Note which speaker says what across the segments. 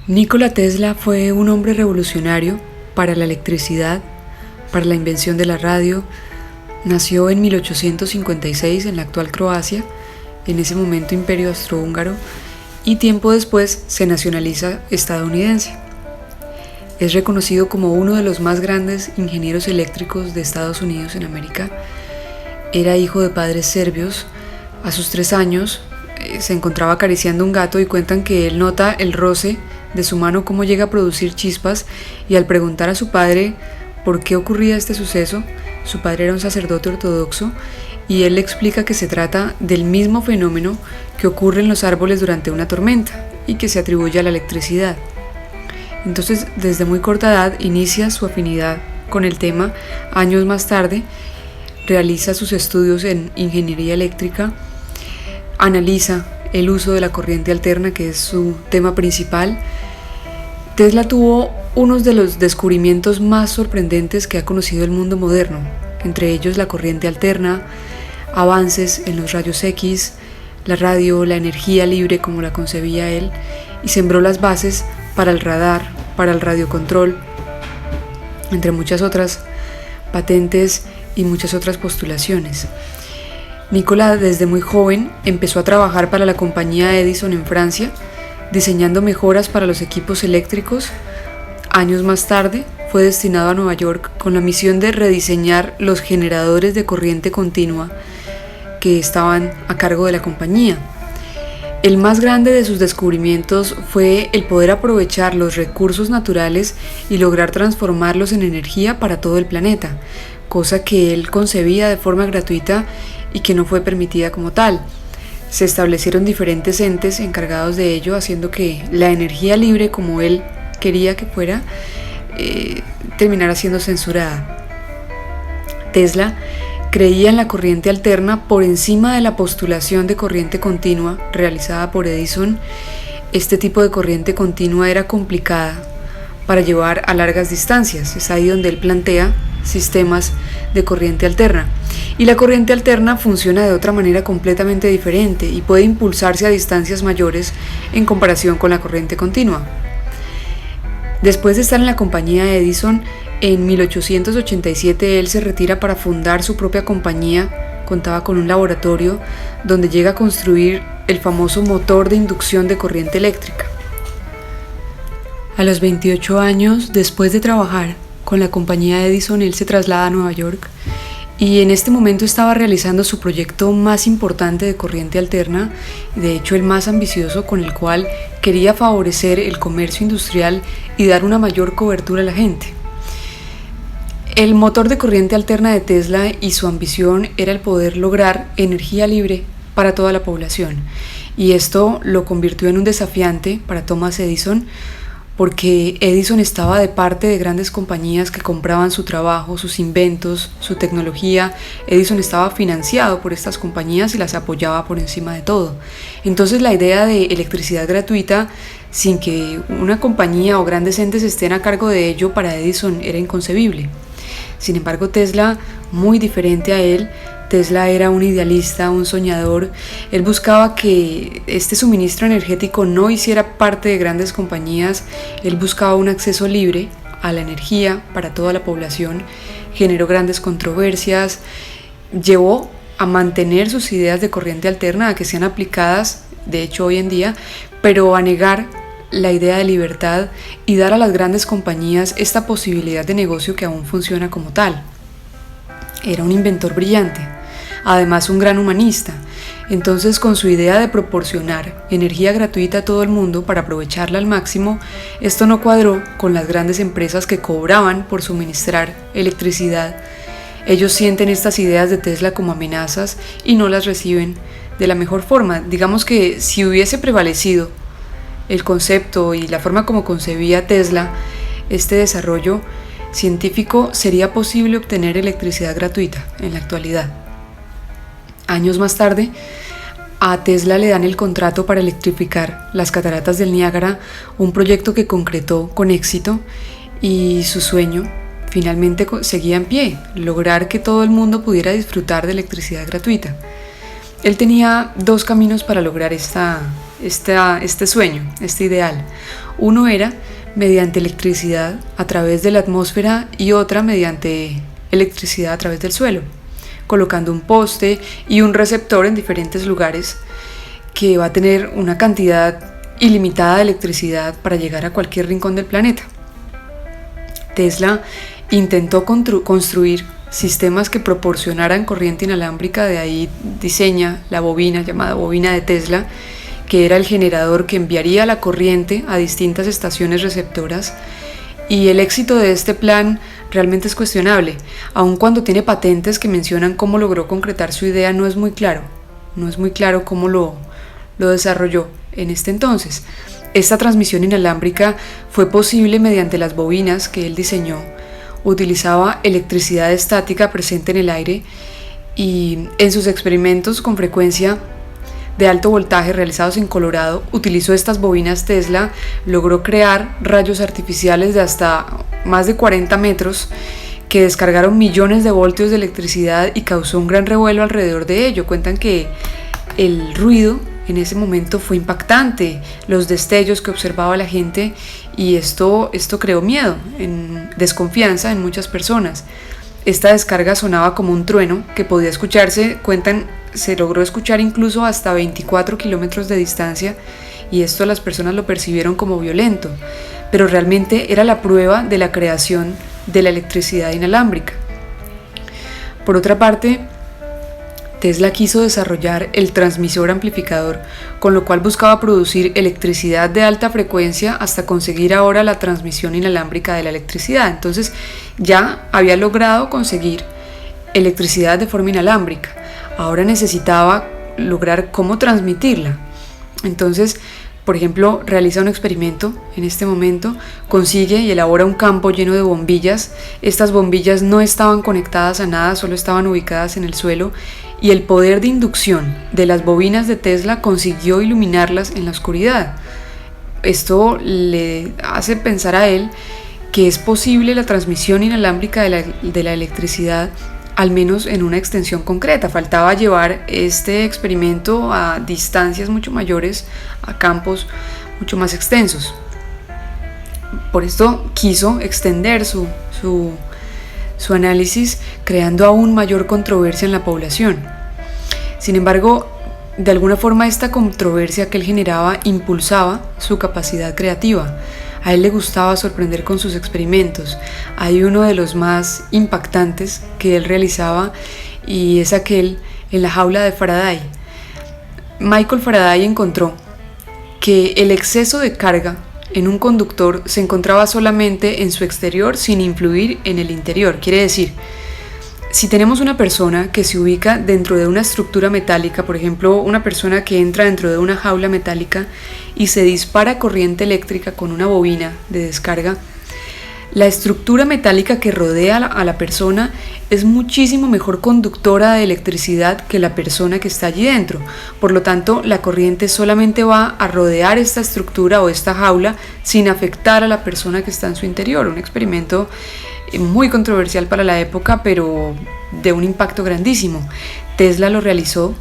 Speaker 1: Nikola Tesla fue un hombre revolucionario para la electricidad, para la invención de la radio. Nació en 1856 en la actual Croacia, en ese momento Imperio Austrohúngaro, y tiempo después se nacionaliza estadounidense. Es reconocido como uno de los más grandes ingenieros eléctricos de Estados Unidos en América. Era hijo de padres serbios. A sus 3 años se encontraba acariciando un gato y cuentan que él nota el roce de su mano cómo llega a producir chispas, y al preguntar a su padre por qué ocurría este suceso, su padre era un sacerdote ortodoxo y él le explica que se trata del mismo fenómeno que ocurre en los árboles durante una tormenta y que se atribuye a la electricidad. Entonces, desde muy corta edad inicia su afinidad con el tema. Años más tarde realiza sus estudios en ingeniería eléctrica, analiza el uso de la corriente alterna, que es su tema principal. Tesla tuvo uno de los descubrimientos más sorprendentes que ha conocido el mundo moderno, entre ellos la corriente alterna, avances en los rayos X, la radio, la energía libre como la concebía él, y sembró las bases para el radar, para el radiocontrol, entre muchas otras patentes y muchas otras postulaciones. Nikola desde muy joven empezó a trabajar para la compañía Edison en Francia, diseñando mejoras para los equipos eléctricos. Años más tarde fue destinado a Nueva York con la misión de rediseñar los generadores de corriente continua que estaban a cargo de la compañía. El más grande de sus descubrimientos fue el poder aprovechar los recursos naturales y lograr transformarlos en energía para todo el planeta, cosa que él concebía de forma gratuita y que no fue permitida como tal. Se establecieron diferentes entes encargados de ello, haciendo que la energía libre, como él quería que fuera, terminara siendo censurada. Tesla creía en la corriente alterna por encima de la postulación de corriente continua realizada por Edison. Este tipo de corriente continua era complicada para llevar a largas distancias. Es ahí donde él plantea sistemas de corriente alterna. Y la corriente alterna funciona de otra manera completamente diferente y puede impulsarse a distancias mayores en comparación con la corriente continua. Después de estar en la compañía Edison, en 1887 él se retira para fundar su propia compañía. Contaba con un laboratorio donde llega a construir el famoso motor de inducción de corriente eléctrica. A los 28 años, después de trabajar con la compañía Edison, él se traslada a Nueva York y en este momento estaba realizando su proyecto más importante de corriente alterna, de hecho el más ambicioso, con el cual quería favorecer el comercio industrial y dar una mayor cobertura a la gente. El motor de corriente alterna de Tesla y su ambición era el poder lograr energía libre para toda la población, y esto lo convirtió en un desafiante para Thomas Edison, porque Edison estaba de parte de grandes compañías que compraban su trabajo, sus inventos, su tecnología. Edison estaba financiado por estas compañías y las apoyaba por encima de todo. Entonces la idea de electricidad gratuita, sin que una compañía o grandes entes estén a cargo de ello, para Edison era inconcebible. Sin embargo, Tesla, muy diferente a él, Tesla era un idealista, un soñador. Él buscaba que este suministro energético no hiciera parte de grandes compañías. Él buscaba un acceso libre a la energía para toda la población. Generó grandes controversias. Llevó a mantener sus ideas de corriente alterna, a que sean aplicadas, de hecho hoy en día, pero a negar la idea de libertad y dar a las grandes compañías esta posibilidad de negocio que aún funciona como tal. Era un inventor brillante, además un gran humanista. Entonces, con su idea de proporcionar energía gratuita a todo el mundo para aprovecharla al máximo, esto no cuadró con las grandes empresas que cobraban por suministrar electricidad. Ellos sienten estas ideas de Tesla como amenazas y no las reciben de la mejor forma. Digamos que si hubiese prevalecido el concepto y la forma como concebía Tesla este desarrollo científico, sería posible obtener electricidad gratuita en la actualidad. Años más tarde, a Tesla le dan el contrato para electrificar las cataratas del Niágara, un proyecto que concretó con éxito, y su sueño finalmente seguía en pie: lograr que todo el mundo pudiera disfrutar de electricidad gratuita. Él tenía 2 caminos para lograr esta este sueño, este ideal. Uno era mediante electricidad a través de la atmósfera y otra mediante electricidad a través del suelo, colocando un poste y un receptor en diferentes lugares que va a tener una cantidad ilimitada de electricidad para llegar a cualquier rincón del planeta. Tesla intentó construir sistemas que proporcionaran corriente inalámbrica, de ahí diseña la bobina llamada bobina de Tesla, que era el generador que enviaría la corriente a distintas estaciones receptoras, y el éxito de este plan realmente es cuestionable. Aun cuando tiene patentes que mencionan cómo logró concretar su idea, no es muy claro cómo lo desarrolló en este entonces. Esta transmisión inalámbrica fue posible mediante las bobinas que él diseñó. Utilizaba electricidad estática presente en el aire y en sus experimentos con frecuencia de alto voltaje realizados en Colorado, utilizó estas bobinas Tesla, logró crear rayos artificiales de hasta más de 40 metros que descargaron millones de voltios de electricidad y causó un gran revuelo alrededor de ello. Cuentan que el ruido en ese momento fue impactante, los destellos que observaba la gente, y esto creó miedo, desconfianza en muchas personas. Esta descarga sonaba como un trueno que podía escucharse, se logró escuchar incluso hasta 24 kilómetros de distancia, y esto las personas lo percibieron como violento, pero realmente era la prueba de la creación de la electricidad inalámbrica. Por otra parte, Tesla quiso desarrollar el transmisor amplificador, con lo cual buscaba producir electricidad de alta frecuencia hasta conseguir ahora la transmisión inalámbrica de la electricidad. Entonces ya había logrado conseguir electricidad de forma inalámbrica, ahora necesitaba lograr cómo transmitirla. Entonces, por ejemplo, realiza un experimento en este momento, consigue y elabora un campo lleno de bombillas. Estas bombillas no estaban conectadas a nada, solo estaban ubicadas en el suelo, y el poder de inducción de las bobinas de Tesla consiguió iluminarlas en la oscuridad. Esto le hace pensar a él que es posible la transmisión inalámbrica de la electricidad, al menos en una extensión concreta. Faltaba llevar este experimento a distancias mucho mayores, a campos mucho más extensos. Por esto quiso extender su análisis, creando aún mayor controversia en la población. Sin embargo, de alguna forma esta controversia que él generaba impulsaba su capacidad creativa. A él le gustaba sorprender con sus experimentos. Hay uno de los más impactantes que él realizaba, y es aquel en la jaula de Faraday. Michael Faraday encontró que el exceso de carga en un conductor se encontraba solamente en su exterior sin influir en el interior. Quiere decir, si tenemos una persona que se ubica dentro de una estructura metálica, por ejemplo, una persona que entra dentro de una jaula metálica y se dispara corriente eléctrica con una bobina de descarga, la estructura metálica que rodea a la persona es muchísimo mejor conductora de electricidad que la persona que está allí dentro. Por lo tanto, la corriente solamente va a rodear esta estructura o esta jaula sin afectar a la persona que está en su interior. Un experimento muy controversial para la época, pero de un impacto grandísimo. Tesla lo realizó,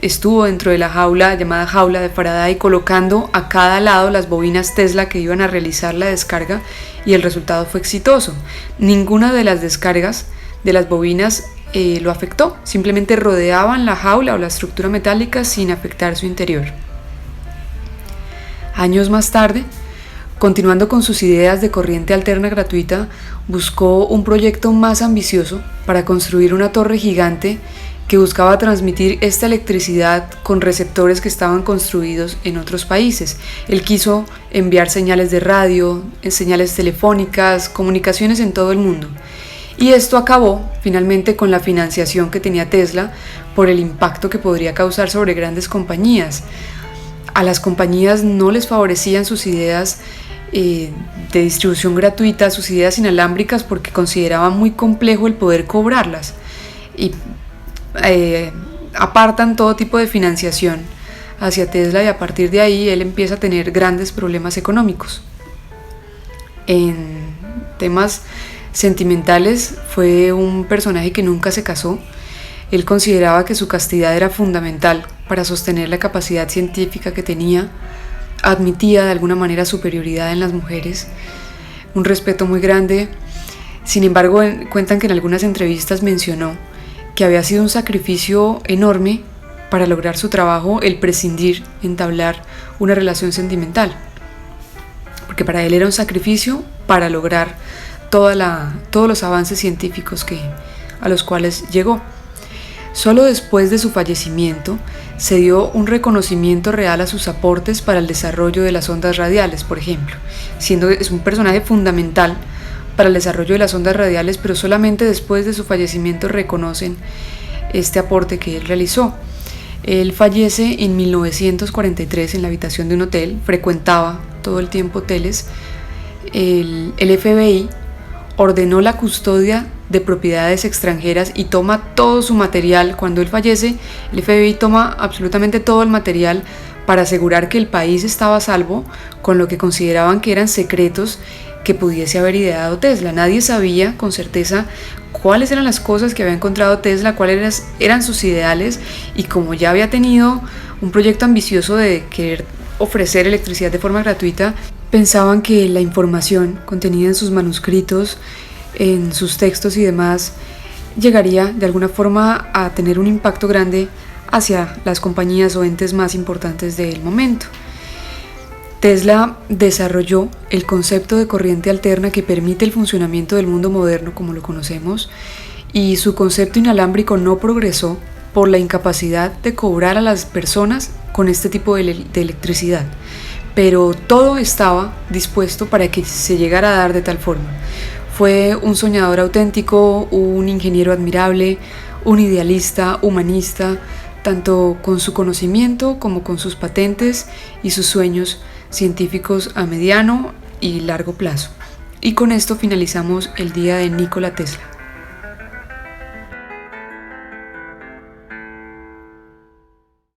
Speaker 1: estuvo dentro de la jaula llamada jaula de Faraday, colocando a cada lado las bobinas Tesla que iban a realizar la descarga, y el resultado fue exitoso. Ninguna de las descargas de las bobinas lo afectó, simplemente rodeaban la jaula o la estructura metálica sin afectar su interior. Años más tarde, continuando con sus ideas de corriente alterna gratuita, buscó un proyecto más ambicioso para construir una torre gigante que buscaba transmitir esta electricidad con receptores que estaban construidos en otros países. Él quiso enviar señales de radio, señales telefónicas, comunicaciones en todo el mundo. Y esto acabó finalmente con la financiación que tenía Tesla por el impacto que podría causar sobre grandes compañías. A las compañías no les favorecían sus ideas de distribución gratuita, sus ideas inalámbricas, porque consideraban muy complejo el poder cobrarlas, y apartan todo tipo de financiación hacia Tesla, y a partir de ahí él empieza a tener grandes problemas económicos. En temas sentimentales, fue un personaje que nunca se casó. Él consideraba que su castidad era fundamental para sostener la capacidad científica que tenía, admitía de alguna manera superioridad en las mujeres, un respeto muy grande. Sin embargo, cuentan que en algunas entrevistas mencionó que había sido un sacrificio enorme para lograr su trabajo el prescindir, entablar una relación sentimental, porque para él era un sacrificio para lograr todos los avances científicos a los cuales llegó. Solo después de su fallecimiento se dio un reconocimiento real a sus aportes para el desarrollo de las ondas radiales, por ejemplo, es un personaje fundamental para el desarrollo de las ondas radiales, pero solamente después de su fallecimiento reconocen este aporte que él realizó. Él fallece en 1943 en la habitación de un hotel, frecuentaba todo el tiempo hoteles. El FBI ordenó la custodia de propiedades extranjeras y toma todo su material. Cuando él fallece, el FBI toma absolutamente todo el material para asegurar que el país estaba a salvo con lo que consideraban que eran secretos que pudiese haber ideado Tesla. Nadie sabía con certeza cuáles eran las cosas que había encontrado Tesla, cuáles eran sus ideales, y como ya había tenido un proyecto ambicioso de querer ofrecer electricidad de forma gratuita, pensaban que la información contenida en sus manuscritos, en sus textos y demás, llegaría de alguna forma a tener un impacto grande hacia las compañías o entes más importantes del momento. Tesla desarrolló el concepto de corriente alterna que permite el funcionamiento del mundo moderno como lo conocemos, y su concepto inalámbrico no progresó por la incapacidad de cobrar a las personas con este tipo de electricidad, pero todo estaba dispuesto para que se llegara a dar de tal forma. Fue un soñador auténtico, un ingeniero admirable, un idealista, humanista, tanto con su conocimiento como con sus patentes y sus sueños científicos a mediano y largo plazo. Y con esto finalizamos el día de Nikola Tesla.